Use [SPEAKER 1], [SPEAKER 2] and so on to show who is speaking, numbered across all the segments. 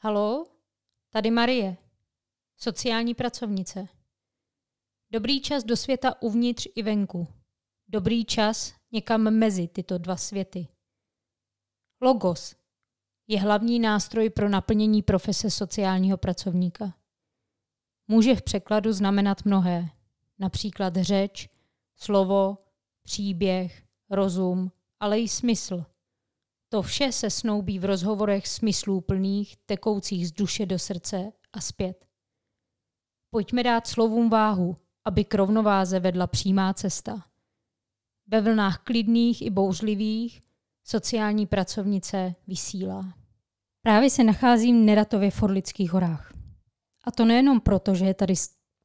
[SPEAKER 1] Haló, tady Marie, sociální pracovnice. Dobrý čas do světa uvnitř i venku. Dobrý čas někam mezi tyto dva světy. Logos je hlavní nástroj pro naplnění profese sociálního pracovníka. Může v překladu znamenat mnohé, například řeč, slovo, příběh, rozum, ale i smysl. To vše se snoubí v rozhovorech smysluplných, tekoucích z duše do srdce a zpět. Pojďme dát slovům váhu, aby k rovnováze vedla přímá cesta. Ve vlnách klidných i bouřlivých sociální pracovnice vysílá. Právě se nacházím v Neratově v Orlických horách. A to nejenom proto, že je tady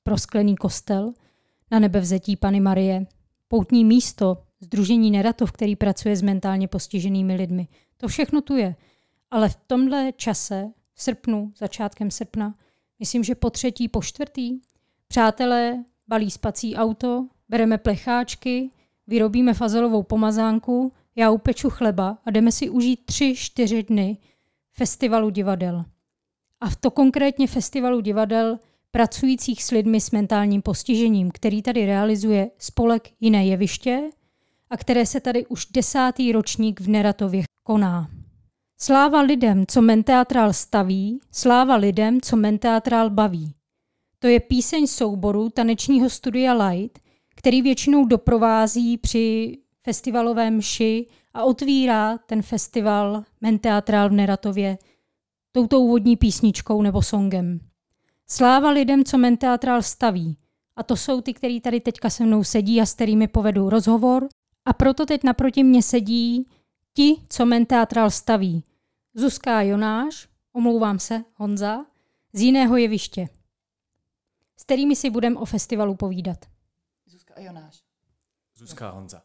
[SPEAKER 1] prosklený kostel na nebevzetí Panny Marie, poutní místo, sdružení Neratov, který pracuje s mentálně postiženými lidmi. To všechno tu je. Ale v tomhle čase, v srpnu, začátkem srpna, myslím, že po třetí, po čtvrtý, přátelé balí spací auto, bereme plecháčky, vyrobíme fazelovou pomazánku, já upeču chleba a jdeme si užít 3-4 dny festivalu divadel. A v to konkrétně festivalu divadel pracujících s lidmi s mentálním postižením, který tady realizuje spolek Jiné jeviště a které se tady už 10. ročník v Neratově koná. Sláva lidem, co Menteatrál staví, sláva lidem, co Menteatrál baví. To je píseň souboru tanečního studia Light, který většinou doprovází při festivalové mši a otvírá ten festival Menteatrál v Neratově touto úvodní písničkou nebo songem. Sláva lidem, co Menteatrál staví. A to jsou ty, kteří tady teďka se mnou sedí a s kterými povedu rozhovor. A proto teď naproti mně sedí ti, co Menteatrál staví. Zuzka a Jonáš, omlouvám se, Honza, z Jiného jeviště, s kterými si budeme o festivalu povídat.
[SPEAKER 2] Zuzka a Jonáš.
[SPEAKER 3] Zuzka a Honza.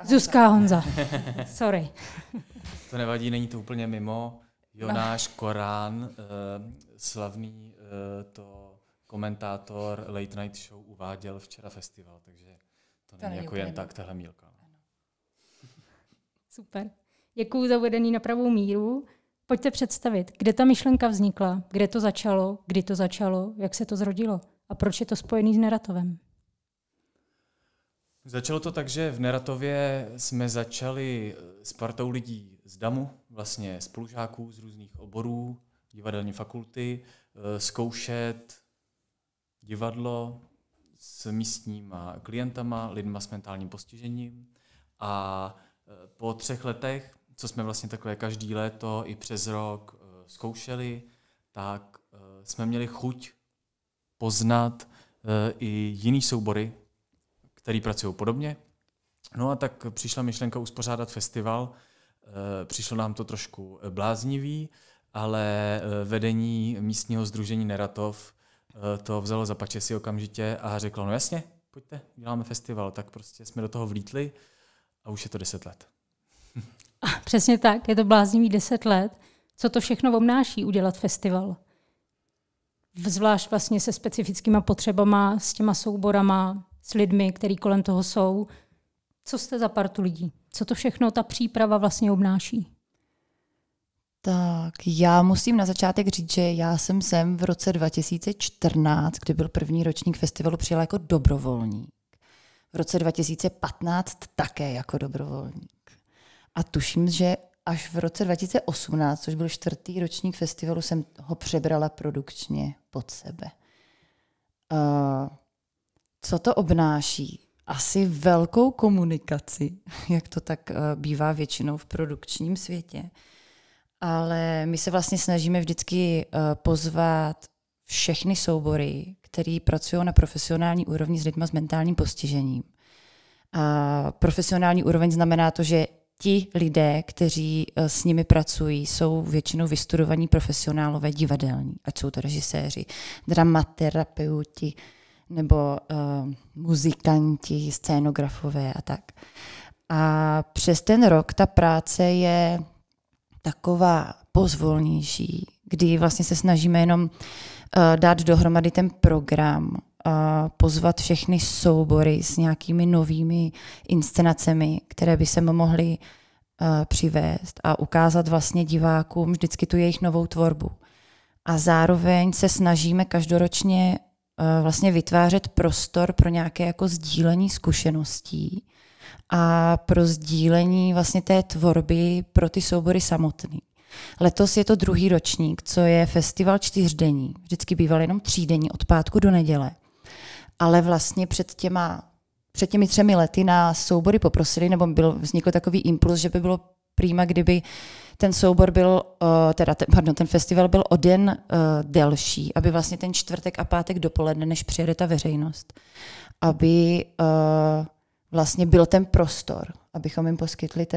[SPEAKER 1] Zuzka a Honza. Sorry.
[SPEAKER 3] To nevadí, není to úplně mimo. Jonáš Korán, slavný to komentátor Late Night Show, uváděl včera festival, takže to není jako jen tak tahle mílka.
[SPEAKER 1] Super. Děkuju za uvedení na pravou míru. Pojďte představit, kde ta myšlenka vznikla, kde to začalo, kdy to začalo, jak se to zrodilo a proč je to spojený s Neratovem.
[SPEAKER 3] Začalo to tak, že v Neratově jsme začali s partou lidí z DAMu, vlastně spolužáků z různých oborů, divadelní fakulty, zkoušet divadlo s místníma klientama, lidma s mentálním postižením. A po 3 letech, co jsme vlastně takové každý léto i přes rok zkoušeli, tak jsme měli chuť poznat i jiný soubory, který pracují podobně. No a tak přišla myšlenka uspořádat festival. Přišlo nám to trošku bláznivý, ale vedení místního sdružení Neratov to vzalo za pačesy okamžitě a řeklo, no jasně, pojďte, děláme festival. Tak prostě jsme do toho vlítli a už je to 10 let.
[SPEAKER 1] Přesně tak, je to bláznivý 10 let. Co to všechno obnáší udělat festival? Zvlášť vlastně se specifickýma potřebama, s těma souborama, s lidmi, který kolem toho jsou. Co jste za partu lidí? Co to všechno ta příprava vlastně obnáší?
[SPEAKER 2] Tak já musím na začátek říct, že já jsem sem v roce 2014, kdy byl první ročník festivalu, přijela jako dobrovolník. V roce 2015 také jako dobrovolník. A tuším, že až v roce 2018, což byl 4. ročník festivalu, jsem ho přebrala produkčně pod sebe. Co to obnáší? Asi velkou komunikaci, jak to tak bývá většinou v produkčním světě. Ale my se vlastně snažíme vždycky pozvat všechny soubory, který pracují na profesionální úrovni s lidmi s mentálním postižením. A profesionální úroveň znamená to, že ti lidé, kteří s nimi pracují, jsou většinou vystudovaní profesionálové divadelní, ať jsou to režiséři, dramaterapeuti, nebo muzikanti, scénografové a tak. A přes ten rok ta práce je taková pozvolnější, kdy vlastně se snažíme jenom dát dohromady ten program, pozvat všechny soubory s nějakými novými inscenacemi, které by se mohly přivést a ukázat vlastně divákům vždycky tu jejich novou tvorbu. a zároveň se snažíme každoročně vlastně vytvářet prostor pro nějaké jako sdílení zkušeností a pro sdílení vlastně té tvorby pro ty soubory samotný. Letos je to 2. ročník, co je festival 4denní. Vždycky býval jenom 3denní od pátku do neděle. Ale vlastně před těmi 3 lety nás soubory poprosili, nebo vznikl takový impuls, že by bylo prima, kdyby ten soubor byl, ten festival byl o den delší, aby vlastně ten čtvrtek a pátek dopoledne, než přijede ta veřejnost, aby vlastně byl ten prostor, abychom jim poskytli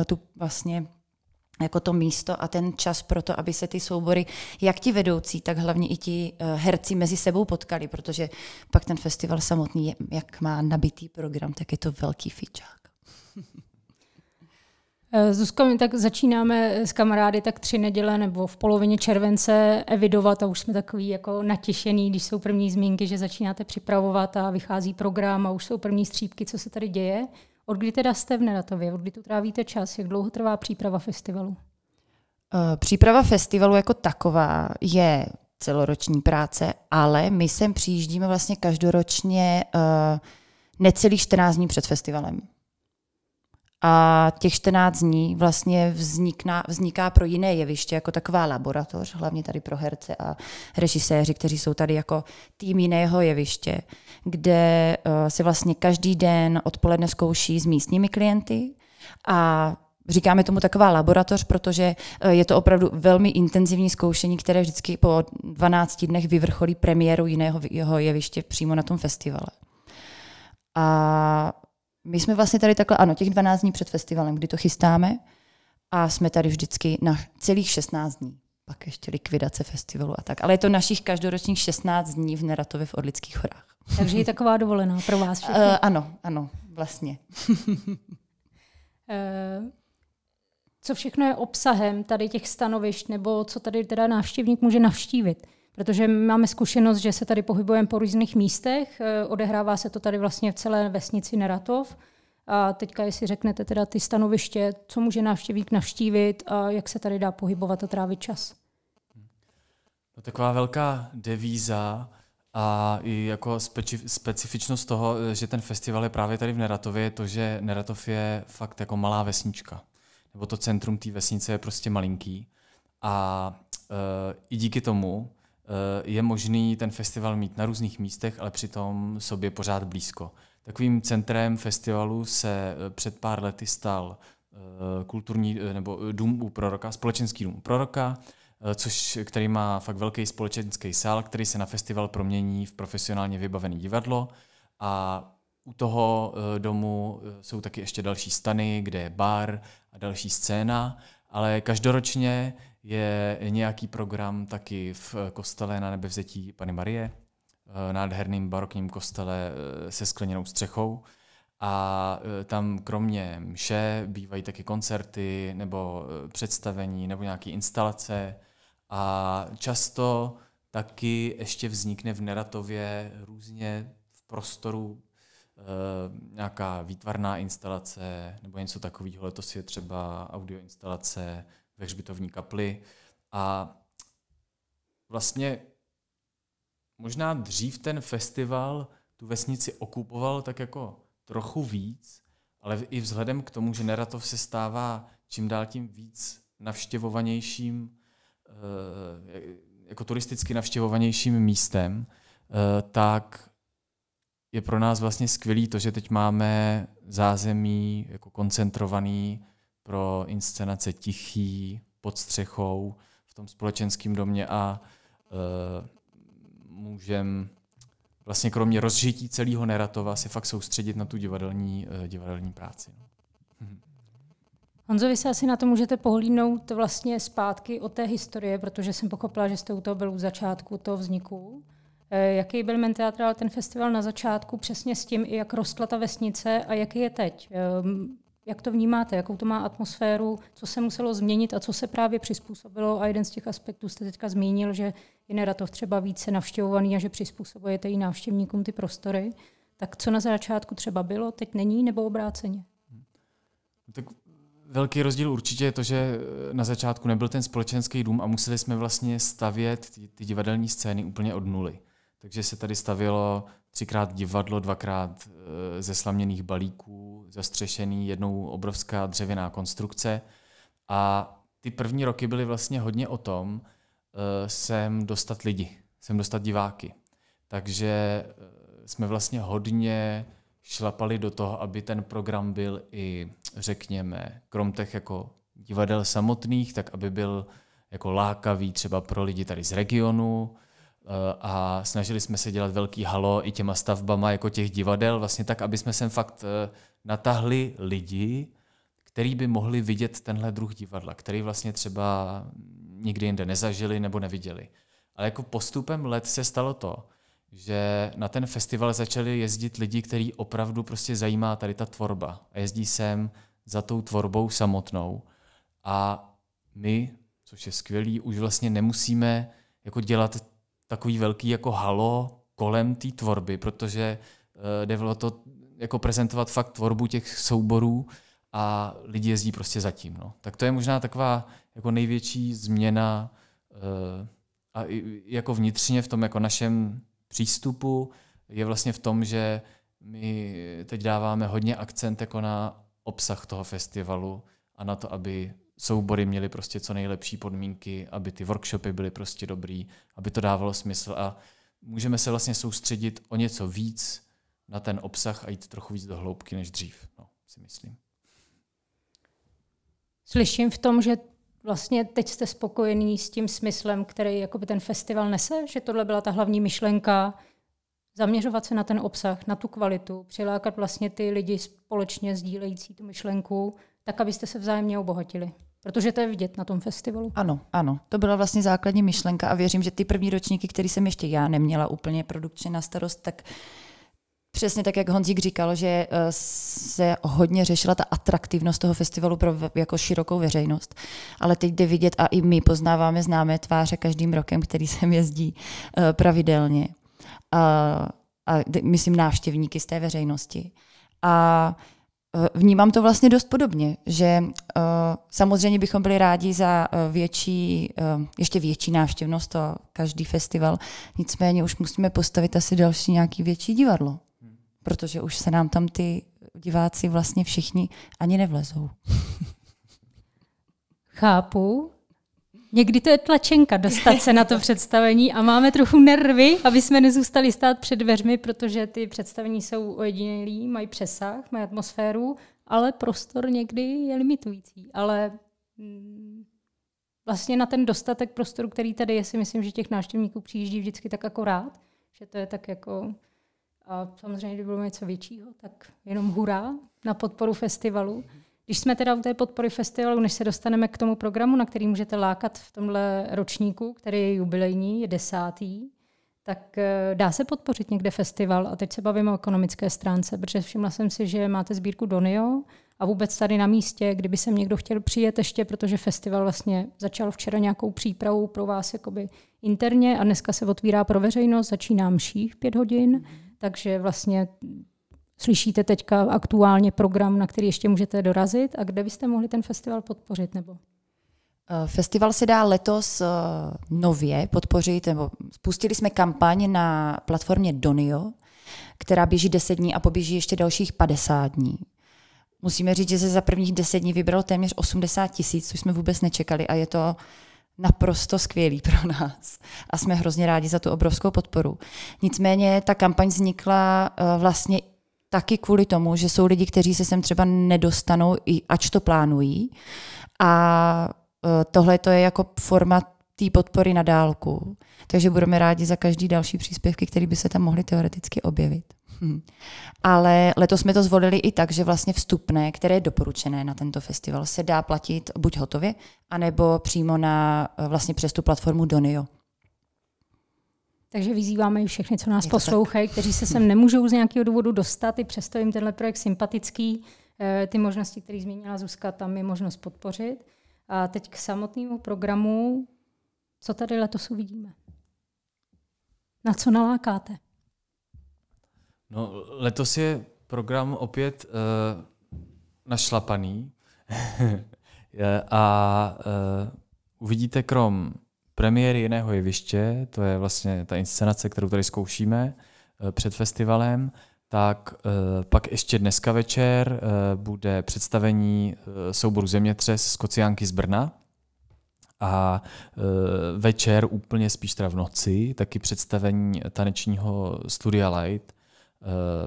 [SPEAKER 2] tu vlastně jako to místo a ten čas pro to, aby se ty soubory, jak ti vedoucí, tak hlavně i ti herci mezi sebou potkali, protože pak ten festival samotný, jak má nabitý program, tak je to velký fičák.
[SPEAKER 1] Zuzko, my tak začínáme s kamarády tak 3 neděle nebo v polovině července evidovat a už jsme takový jako natěšený, když jsou první zmínky, že začínáte připravovat a vychází program a už jsou první střípky, co se tady děje. Od kdy teda jste v Neratově? Od kdy tu trávíte čas? Jak dlouho trvá příprava festivalu?
[SPEAKER 2] Příprava festivalu jako taková je celoroční práce, ale my sem přijíždíme vlastně každoročně necelých 14 dní před festivalem. A těch 14 dní vlastně vzniká pro jiné jeviště jako taková laboratoř, hlavně tady pro herce a režiséři, kteří jsou tady jako tým jiného jeviště, kde se vlastně každý den odpoledne zkouší s místními klienty a říkáme tomu taková laboratoř, protože je to opravdu velmi intenzivní zkoušení, které vždycky po 12 dnech vyvrcholí premiéru jiného jeviště přímo na tom festivale. A my jsme vlastně tady takhle, ano, těch 12 dní před festivalem, kdy to chystáme a jsme tady vždycky na celých 16 dní. Pak ještě likvidace festivalu a tak. Ale je to našich každoročních 16 dní v Neratově v Orlických horách.
[SPEAKER 1] Takže je taková dovolená pro vás všechny.
[SPEAKER 2] Ano, vlastně.
[SPEAKER 1] Co všechno je obsahem tady těch stanovišť, nebo co tady teda návštěvník může navštívit? Protože máme zkušenost, že se tady pohybujeme po různých místech, odehrává se to tady vlastně v celé vesnici Neratov. A teďka, jestli řeknete teda ty stanoviště, co může návštěvník navštívit a jak se tady dá pohybovat a trávit čas?
[SPEAKER 3] No, taková velká devíza a i jako specifičnost toho, že ten festival je právě tady v Neratově, je to, že Neratov je fakt jako malá vesnička. Nebo to centrum té vesnice je prostě malinký. A i díky tomu je možný ten festival mít na různých místech, ale přitom sobě pořád blízko. Takovým centrem festivalu se před pár lety stal kulturní nebo dům u proroka, společenský dům u proroka, který má fakt velký společenský sál, který se na festival promění v profesionálně vybavené divadlo. A u toho domu jsou taky ještě další stany, kde je bar a další scéna, ale každoročně je nějaký program taky v kostele na Nebevzetí Panny Marie, nádherným barokním kostele se skleněnou střechou. A tam kromě mše bývají taky koncerty nebo představení nebo nějaké instalace. A často taky ještě vznikne v Neratově různě v prostoru nějaká výtvarná instalace nebo něco takového. Letos je třeba audioinstalace ve hřbitovní kapli. A vlastně možná dřív ten festival tu vesnici okupoval tak jako trochu víc, ale i vzhledem k tomu, že Neratov se stává čím dál tím víc navštěvovanějším, jako turisticky navštěvovanějším místem, tak je pro nás vlastně skvělý to, že teď máme zázemí jako koncentrovaný pro inscenace tichý, pod střechou, v tom společenském domě a můžeme vlastně kromě rozžití celého Neratova se fakt soustředit na tu divadelní práci.
[SPEAKER 1] Honzo, vy se asi na to můžete pohlídnout vlastně zpátky od té historie, protože jsem pochopila, že jste u toho byl u začátku toho vzniku. Jaký byl Menteatrál ten festival na začátku, přesně s tím, jak rostla ta vesnice a jaký je teď? Jak to vnímáte, jakou to má atmosféru, co se muselo změnit a co se právě přizpůsobilo? A jeden z těch aspektů jste teďka zmínil, že je Neratov třeba více navštěvovaný a že přizpůsobujete i návštěvníkům ty prostory. Tak co na začátku třeba bylo, teď není, nebo obráceně?
[SPEAKER 3] Tak velký rozdíl určitě je to, že na začátku nebyl ten společenský dům a museli jsme vlastně stavět ty divadelní scény úplně od nuly. Takže se tady stavělo 3x divadlo, 2x ze slaměných balíků, zastřešený, jednou obrovská dřevěná konstrukce. A ty první roky byly vlastně hodně o tom, sem dostat lidi, sem dostat diváky. Takže jsme vlastně hodně šlapali do toho, aby ten program byl i, řekněme, krom těch jako divadel samotných, tak aby byl jako lákavý třeba pro lidi tady z regionu a snažili jsme se dělat velký halo i těma stavbama jako těch divadel, vlastně tak, aby jsme sem fakt natahli lidi, který by mohli vidět tenhle druh divadla, který vlastně třeba nikdy jinde nezažili nebo neviděli. Ale jako postupem let se stalo to, že na ten festival začali jezdit lidi, který opravdu prostě zajímá tady ta tvorba a jezdí sem za tou tvorbou samotnou. A my, což je skvělý, už vlastně nemusíme jako dělat takový velký jako halo kolem té tvorby, protože jde o to jako prezentovat fakt tvorbu těch souborů a lidi jezdí prostě zatím. No. Tak to je možná taková jako největší změna a jako vnitřně v tom jako našem přístupu je vlastně v tom, že my teď dáváme hodně akcent jako na obsah toho festivalu a na to, aby soubory měly prostě co nejlepší podmínky, aby ty workshopy byly prostě dobrý, aby to dávalo smysl a můžeme se vlastně soustředit o něco víc na ten obsah a jít trochu víc do hloubky než dřív, no, si myslím.
[SPEAKER 1] Slyším v tom, že vlastně teď jste spokojený s tím smyslem, který jakoby ten festival nese, že tohle byla ta hlavní myšlenka, zaměřovat se na ten obsah, na tu kvalitu, přilákat vlastně ty lidi společně sdílející tu myšlenku, tak, abyste se vzájemně obohatili. Protože to je vidět na tom festivalu.
[SPEAKER 2] Ano, ano. To byla vlastně základní myšlenka a věřím, že ty první ročníky, které jsem ještě já neměla úplně produkčně na starost, tak přesně tak, jak Honzík říkal, že se hodně řešila ta atraktivnost toho festivalu pro jako širokou veřejnost. Ale teď jde vidět a i my poznáváme známé tváře každým rokem, který sem jezdí pravidelně. A myslím návštěvníky z té veřejnosti. A vnímám to vlastně dost podobně, že samozřejmě bychom byli rádi za ještě větší návštěvnost, to každý festival, nicméně už musíme postavit asi další nějaký větší divadlo, protože už se nám tam ty diváci vlastně všichni ani nevlezou.
[SPEAKER 1] Chápu. Někdy to je tlačenka dostat se na to představení a máme trochu nervy, aby jsme nezůstali stát před dveřmi, protože ty představení jsou ojedinělý, mají přesah, mají atmosféru, ale prostor někdy je limitující. Ale vlastně na ten dostatek prostoru, který tady je, si myslím, že těch návštěvníků přijíždí vždycky tak akorát, že to je tak jako... A samozřejmě, kdyby bylo něco většího, tak jenom hurá na podporu festivalu. Když jsme teda u té podpory festivalu, než se dostaneme k tomu programu, na který můžete lákat v tomhle ročníku, který je jubilejní, je 10., tak dá se podpořit někde festival. A teď se bavíme o ekonomické stránce, protože všimla jsem si, že máte sbírku Donio a vůbec tady na místě, kdyby sem někdo chtěl přijet ještě, protože festival vlastně začal včera nějakou přípravu pro vás jakoby interně a dneska se otvírá pro veřejnost, začíná mší v 5 hodin, takže vlastně slyšíte teďka aktuálně program, na který ještě můžete dorazit a kde byste mohli ten festival podpořit? Nebo?
[SPEAKER 2] Festival se dá letos nově podpořit, nebo spustili jsme kampaň na platformě Donio, která běží 10 dní a poběží ještě dalších 50 dní. Musíme říct, že se za prvních 10 dní vybralo téměř 80 000, což jsme vůbec nečekali a je to naprosto skvělý pro nás. A jsme hrozně rádi za tu obrovskou podporu. Nicméně ta kampaň vznikla vlastně taky kvůli tomu, že jsou lidi, kteří se sem třeba nedostanou, ač to plánují. A tohle to je jako forma té podpory na dálku. Takže budeme rádi za každý další příspěvky, které by se tam mohly teoreticky objevit. Ale letos jsme to zvolili i tak, že vlastně vstupné, které je doporučené na tento festival, se dá platit buď hotově, anebo přímo vlastně přes tu platformu Donio.
[SPEAKER 1] Takže vyzýváme i všechny, co nás poslouchají, kteří se sem nemůžou z nějakého důvodu dostat, i přesto jim tenhle projekt sympatický. Ty možnosti, které zmínila Zuzka, tam je možnost podpořit. A teď k samotnému programu, co tady letos uvidíme? Na co nalákáte?
[SPEAKER 3] No, letos je program opět našlapaný. A uvidíte krom premiéry jiného jeviště, to je vlastně ta inscenace, kterou tady zkoušíme před festivalem, tak pak ještě dneska večer bude představení souboru Zemětřes z Kociánky z Brna a večer, úplně spíš teda v noci, taky představení tanečního Studia Light,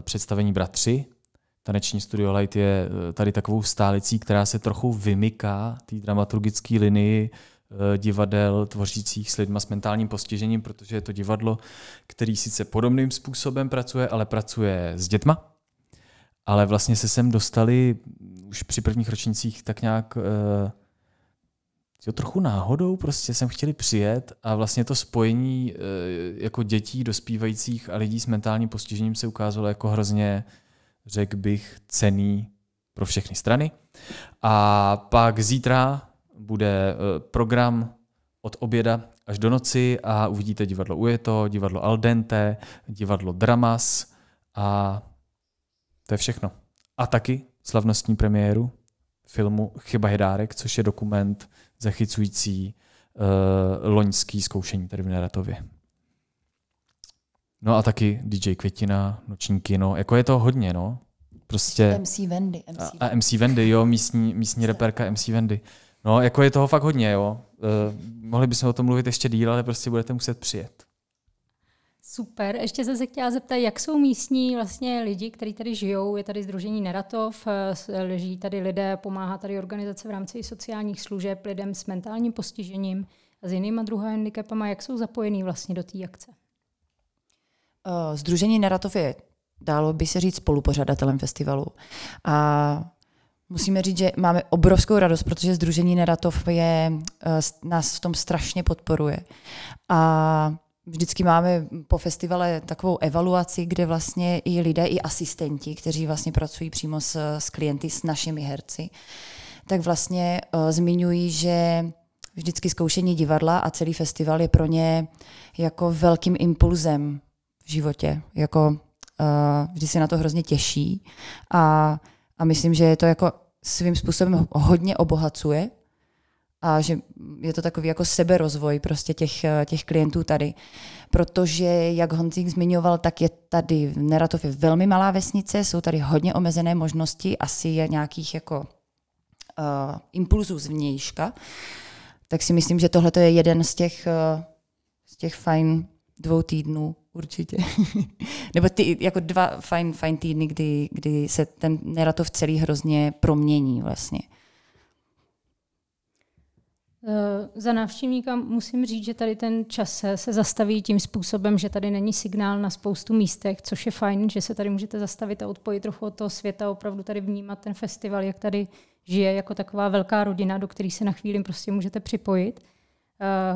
[SPEAKER 3] představení Bratři. Taneční Studio Light je tady takovou stálicí, která se trochu vymyká té dramaturgické linii divadel tvořících s lidma s mentálním postižením, protože je to divadlo, který sice podobným způsobem pracuje, ale pracuje s dětma. Ale vlastně se sem dostali už při prvních ročnících tak nějak trochu náhodou, prostě jsem chtěli přijet a vlastně to spojení jako dětí, dospívajících a lidí s mentálním postižením se ukázalo jako hrozně, řekl bych, cenný pro všechny strany. A pak zítra bude program od oběda až do noci a uvidíte divadlo Ujeto, divadlo Al dente, divadlo Dramas a to je všechno. A taky slavnostní premiéru filmu Chyba je dárek, což je dokument zachycující loňský zkoušení tady v Neratově. No a taky DJ Květina, Noční kino, jako je to hodně, no. Prostě
[SPEAKER 2] MC Wendy.
[SPEAKER 3] A MC Wendy, jo, místní reperka MC Wendy. No, jako je toho fakt hodně, jo. Mohli bychom o tom mluvit ještě díl, ale prostě budete muset přijet.
[SPEAKER 1] Super. Ještě jsem se chtěla zeptat, jak jsou místní vlastně lidi, kteří tady žijou. Je tady Sdružení Neratov, leží tady lidé, pomáhá tady organizace v rámci sociálních služeb lidem s mentálním postižením a s jinýma druhými handicapama. Jak jsou zapojení vlastně do té akce?
[SPEAKER 2] Sdružení Neratov je, dalo by se říct, spolupořadatelem festivalu. A musíme říct, že máme obrovskou radost, protože Sdružení Neratov nás v tom strašně podporuje. A vždycky máme po festivale takovou evaluaci, kde vlastně i lidé, i asistenti, kteří vlastně pracují přímo s klienty, s našimi herci, tak vlastně zmiňují, že vždycky zkoušení divadla a celý festival je pro ně jako velkým impulzem v životě. Jako, vždy se na to hrozně těší a myslím, že je to jako svým způsobem hodně obohacuje a že je to takový jako seberozvoj prostě těch klientů tady. Protože, jak Honzík zmiňoval, tak je tady v Neratově velmi malá vesnice, jsou tady hodně omezené možnosti, asi je nějakých jako impulzů zvnějška. Tak si myslím, že tohle je jeden z těch fajn 2 týdnů určitě. Nebo jako 2 fajn týdny, kdy se ten Neratov celý hrozně promění vlastně.
[SPEAKER 1] Za návštěvníka musím říct, že tady ten čas se zastaví tím způsobem, že tady není signál na spoustu místech, což je fajn, že se tady můžete zastavit a odpojit trochu od toho světa, opravdu tady vnímat ten festival, jak tady žije jako taková velká rodina, do které se na chvíli prostě můžete připojit.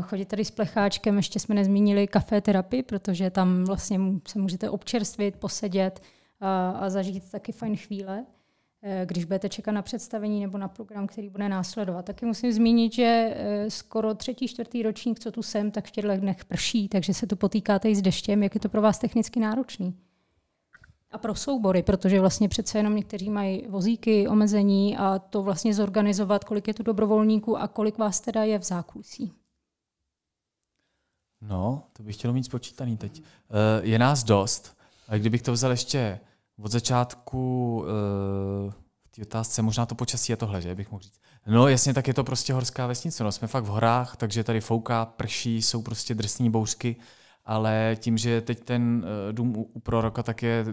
[SPEAKER 1] Chodit tady s plecháčkem, ještě jsme nezmínili kafé terapii, protože tam vlastně se můžete občerstvit, posedět a zažít taky fajn chvíle, když budete čekat na představení nebo na program, který bude následovat. Taky musím zmínit, že skoro 3., 4. ročník, co tu jsem, tak v těchto dnech prší, takže se tu potýkáte i s deštěm, jak je to pro vás technicky náročný. A pro soubory, protože vlastně přece jenom někteří mají vozíky, omezení a to vlastně zorganizovat, kolik je tu dobrovolníků a kolik vás teda je v zákulisí.
[SPEAKER 3] No, to bych chtěl mít spočítaný teď. Je nás dost, ale kdybych to vzal ještě od začátku v té otázce, možná to počasí je tohle, že bych mohl říct. No jasně, tak je to prostě horská vesnice, no, jsme fakt v horách, takže tady fouká, prší, jsou prostě drsné bouřky, ale tím, že teď ten dům u proroka, tak je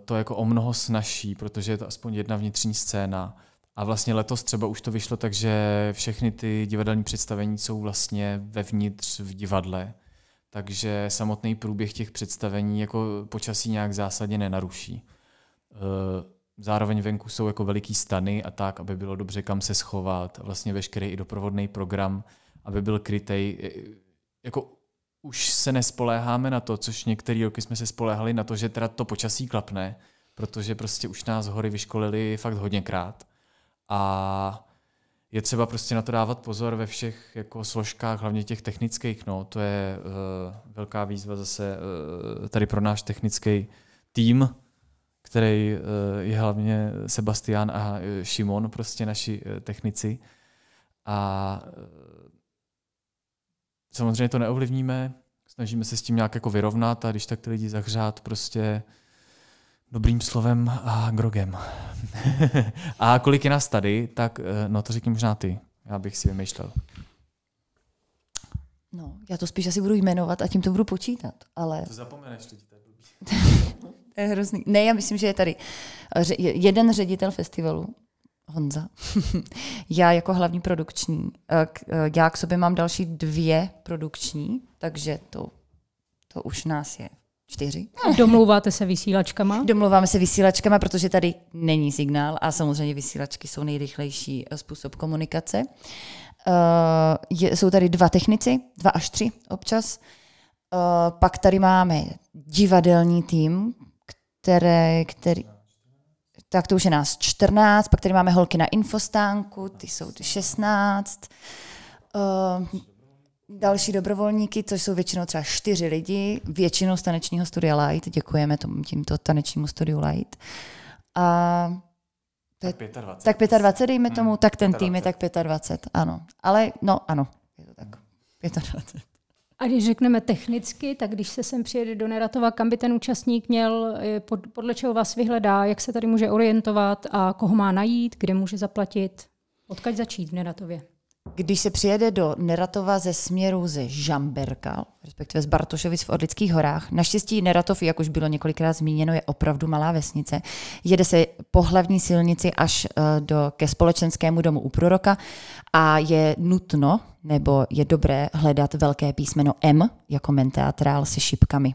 [SPEAKER 3] to jako o mnoho snazší, protože je to aspoň jedna vnitřní scéna. A vlastně letos třeba už to vyšlo, takže všechny ty divadelní představení jsou vlastně vevnitř v divadle. Takže samotný průběh těch představení jako počasí nějak zásadně nenaruší. Zároveň venku jsou jako veliký stany a tak, aby bylo dobře kam se schovat. Vlastně veškerý i doprovodný program, aby byl krytej. Jako už se nespoléháme na to, což některé roky jsme se spoléhali na to, že teda to počasí klapne, protože prostě už nás hory vyškolili fakt hodněkrát. A je třeba prostě na to dávat pozor ve všech jako složkách, hlavně těch technických. No. To je velká výzva zase tady pro náš technický tým, který je hlavně Sebastian a Šimon, prostě naši technici. A samozřejmě to neovlivníme, snažíme se s tím nějak jako vyrovnat a když tak ty lidi zahřát prostě dobrým slovem a grogem. A kolik je nás tady, tak no to řekni možná ty. Já bych si vymýšlel.
[SPEAKER 2] No, já to spíš asi budu jmenovat a tím to budu počítat, ale...
[SPEAKER 3] To zapomeneš, lidi, to je blbý.
[SPEAKER 2] To je hrozný. Ne, já myslím, že je tady jeden ředitel festivalu, Honza. Já jako hlavní produkční. Já k sobě mám další 2 produkční, takže to už nás je 4.
[SPEAKER 1] Domlouváte se vysílačkama?
[SPEAKER 2] Domlouváme se vysílačkama, protože tady není signál a samozřejmě vysílačky jsou nejrychlejší způsob komunikace. Jsou tady 2 technici, 2 až 3 občas. Pak tady máme divadelní tým, který tak to už je nás 14, pak tady máme holky na infostánku, ty jsou 16. Další dobrovolníky, což jsou většinou třeba 4 lidi, většinou z tanečního studia Light, děkujeme tímto tanečnímu studiu Light. A tak 25, dejme tomu, tak ten 25. Tým je tak 25, ano. Ale no, ano, je to tak 25.
[SPEAKER 1] A když řekneme technicky, tak když se sem přijede do Neratova, kam by ten účastník měl, podle čeho vás vyhledá, jak se tady může orientovat a koho má najít, kde může zaplatit, odkud začít v Neratově?
[SPEAKER 2] Když se přijede do Neratova ze směru ze Žamberka, respektive z Bartošovic v Orlických horách, naštěstí Neratov, jak už bylo několikrát zmíněno, je opravdu malá vesnice. Jede se po hlavní silnici až ke společenskému domu u Proroka a je nutno, nebo je dobré hledat velké písmeno M jako Menteatrál se šipkami.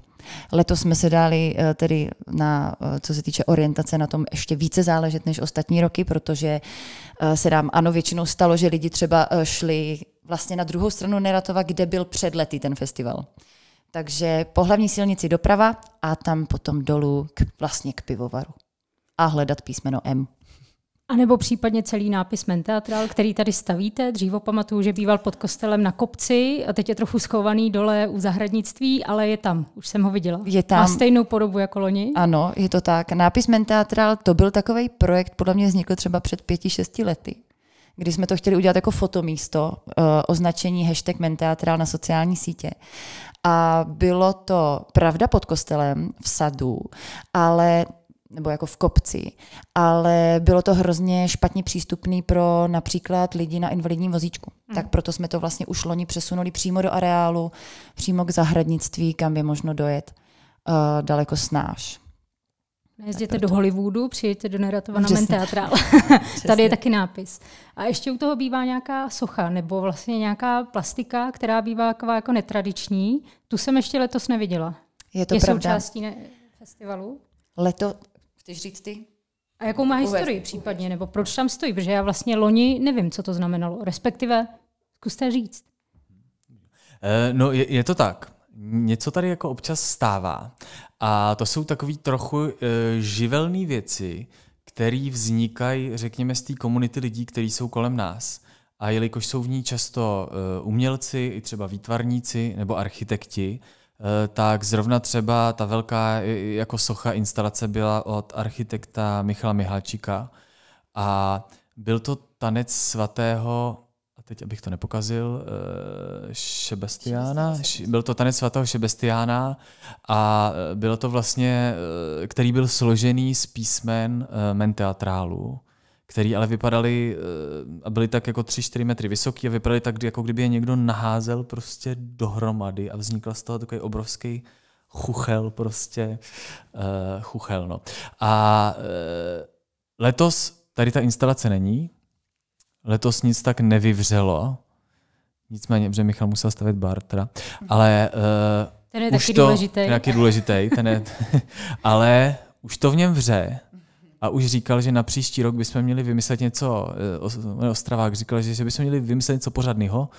[SPEAKER 2] Letos jsme se dali tedy na, co se týče orientace, na tom ještě více záležet než ostatní roky, protože se nám většinou stalo, že lidi třeba šli vlastně na druhou stranu Neratova, kde byl před lety ten festival. Takže po hlavní silnici doprava a tam potom dolů vlastně k pivovaru. A hledat písmeno M.
[SPEAKER 1] A nebo případně celý nápis Menteatrál, který tady stavíte. Dřívo pamatuju, že býval pod kostelem na kopci a teď je trochu schovaný dole u zahradnictví, ale je tam, už jsem ho viděla.
[SPEAKER 2] Je tam.
[SPEAKER 1] Má stejnou podobu jako loni?
[SPEAKER 2] Ano, je to tak. Nápis Menteatrál, to byl takový projekt, podle mě vznikl třeba před 5-6 lety, kdy jsme to chtěli udělat jako fotomísto, označení hashtag Menteatrál na sociální sítě. A bylo to pravda pod kostelem v sadu, nebo jako v kopci, ale bylo to hrozně špatně přístupný pro například lidi na invalidním vozíčku. Tak proto jsme to vlastně už loni přesunuli přímo do areálu, přímo k zahradnictví, kam je možno dojet daleko snáš.
[SPEAKER 1] Jezděte do Hollywoodu, přijeďte do Neratova na Menteatrál. Tady je taky nápis. A ještě u toho bývá nějaká socha, nebo vlastně nějaká plastika, která bývá jako netradiční. Tu jsem ještě letos neviděla.
[SPEAKER 2] Je to pravda.
[SPEAKER 1] Součástí festivalu?
[SPEAKER 2] Chceš říct ty?
[SPEAKER 1] A jakou má historii případně, nebo proč tam stojí? Protože já vlastně loni nevím, co to znamenalo. Respektive, zkuste říct.
[SPEAKER 3] No, je to tak. Něco tady jako občas stává. A to jsou takový trochu živelné věci, které vznikají, řekněme, z té komunity lidí, kteří jsou kolem nás. A jelikož jsou v ní často umělci, i třeba výtvarníci nebo architekti, tak zrovna třeba ta velká jako socha instalace byla od architekta Michala Mihalčíka a byl to tanec svatého, a teď abych to nepokazil, Šebestiána. Byl to tanec svatého Šebestiána a bylo to vlastně, který byl složený z písmen Menteatrálu, který ale vypadaly a byly tak jako 3-4 metry vysoký a vypadaly tak, jako kdyby je někdo naházel prostě dohromady a vznikl z toho takový obrovský chuchel prostě. Chuchel, no. A letos tady ta instalace není. Letos nic tak nevyvřelo. Nicméně, protože Michal musel stavět bar teda. Ale
[SPEAKER 1] ten je taky důležitý.
[SPEAKER 3] Taky důležitý. Ale už to v něm vře. A už říkal, že na příští rok bychom měli vymyslet něco, Ostravák říkal, že bychom měli vymyslet něco pořádného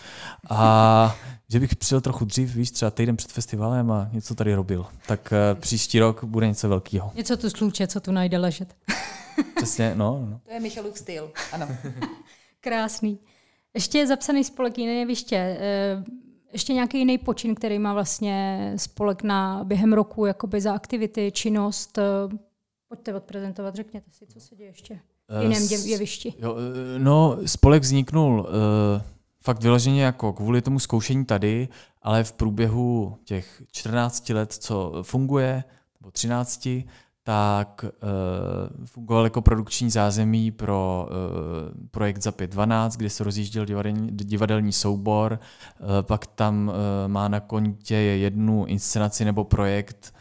[SPEAKER 3] a že bych přijel trochu dřív, víš, třeba týden před festivalem a něco tady robil. Tak příští rok bude něco velkého.
[SPEAKER 1] Něco tu sluče, co tu najde ležet.
[SPEAKER 3] Přesně, no.
[SPEAKER 2] To je Michalův styl, ano.
[SPEAKER 1] Krásný. Ještě je zapsaný spolek Jiné jeviště. Ještě nějaký jiný počin, který má vlastně spolek během roku jakoby za aktivity, činnost. Pojďte odprezentovat, řekněte si, co se děje ještě v jiném jevišti.
[SPEAKER 3] No, spolek vzniknul fakt vyloženě jako kvůli tomu zkoušení tady, ale v průběhu těch 14 let, co funguje, nebo 13, tak fungoval jako produkční zázemí pro projekt za 5.12, kde se rozjížděl divadelní soubor, pak tam má na kontě jednu inscenaci nebo projekt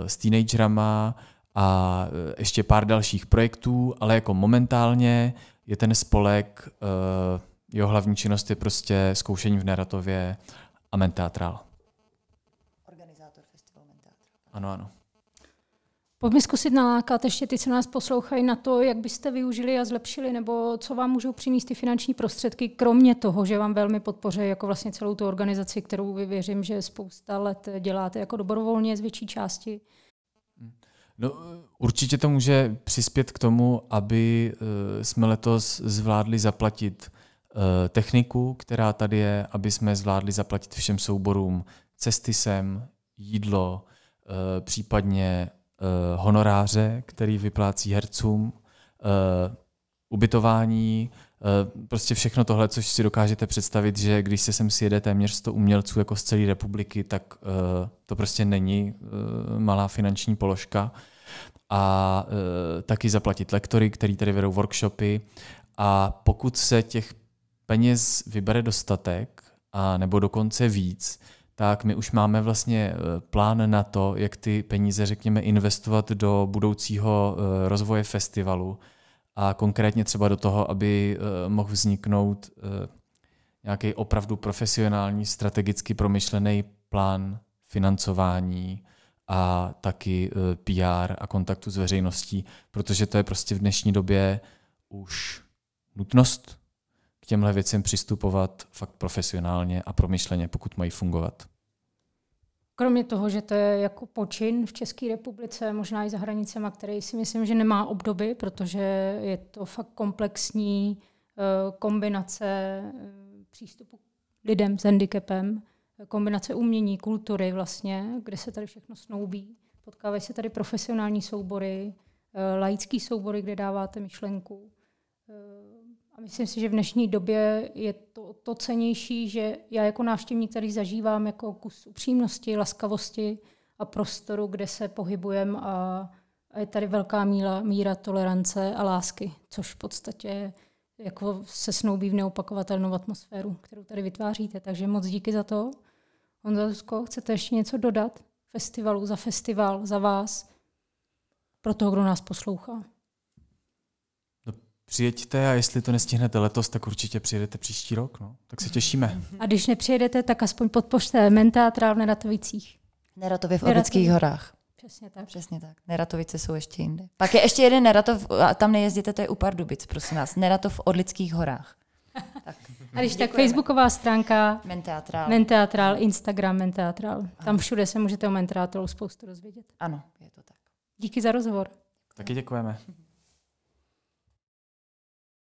[SPEAKER 3] s teenagerama a ještě pár dalších projektů, ale jako momentálně je ten spolek, jeho hlavní činnost je prostě zkoušení v Neratově a Menteatral.
[SPEAKER 2] Organizátor festivalu Menteatral.
[SPEAKER 3] Ano.
[SPEAKER 1] Pojďme zkusit nalákat ještě ty, co nás poslouchají, na to, jak byste využili a zlepšili, nebo co vám můžou přinést ty finanční prostředky, kromě toho, že vám velmi podpoří jako vlastně celou tu organizaci, kterou vy věřím, že spousta let děláte jako dobrovolně z větší části.
[SPEAKER 3] No, určitě to může přispět k tomu, aby jsme letos zvládli zaplatit techniku, která tady je, aby jsme zvládli zaplatit všem souborům cesty sem, jídlo, případně honoráře, který vyplácí hercům, ubytování, prostě všechno tohle, což si dokážete představit, že když se sem sjede téměř 100 umělců jako z celé republiky, tak to prostě není malá finanční položka. A taky zaplatit lektory, který tady vedou workshopy. A pokud se těch peněz vybere dostatek, a nebo dokonce víc, tak my už máme vlastně plán na to, jak ty peníze, řekněme, investovat do budoucího rozvoje festivalu a konkrétně třeba do toho, aby mohl vzniknout nějaký opravdu profesionální, strategicky promyšlený plán financování a taky PR a kontaktu s veřejností, protože to je prostě v dnešní době už nutnost k těmhle věcem přistupovat fakt profesionálně a promyšleně, pokud mají fungovat.
[SPEAKER 1] Kromě toho, že to je jako počin v České republice, možná i za hranicema, který si myslím, že nemá obdoby, protože je to fakt komplexní kombinace přístupu k lidem s handicapem, kombinace umění, kultury vlastně, kde se tady všechno snoubí. Potkávají se tady profesionální soubory, laický soubory, kde dáváte myšlenku. A myslím si, že v dnešní době je to cennější, že já jako návštěvník tady zažívám jako kus upřímnosti, laskavosti a prostoru, kde se pohybujeme a je tady velká míra tolerance a lásky, což v podstatě jako se snoubí v neopakovatelnou atmosféru, kterou tady vytváříte. Takže moc díky za to. Honzo, chcete ještě něco dodat festivalu, za festival, za vás, pro toho, kdo nás poslouchá?
[SPEAKER 3] Přijeďte a jestli to nestihnete letos, tak určitě přijedete příští rok. No. Tak se těšíme.
[SPEAKER 1] A když nepřijedete, tak aspoň podpořte Menteatral v Neratovicích.
[SPEAKER 2] Neratově v Orlických horách.
[SPEAKER 1] Přesně tak.
[SPEAKER 2] Přesně tak. Neratovice jsou ještě jinde. Pak je ještě jeden Neratov, a tam nejezděte, to je u Pardubic, prosím vás. Neratov v Orlických horách. Tak.
[SPEAKER 1] A když tak facebooková stránka Menteatral, Instagram Menteatral. Tam všude se můžete o Menteatralu spoustu dozvědět.
[SPEAKER 2] Ano, je to tak.
[SPEAKER 1] Díky za rozhovor.
[SPEAKER 3] Taky děkujeme.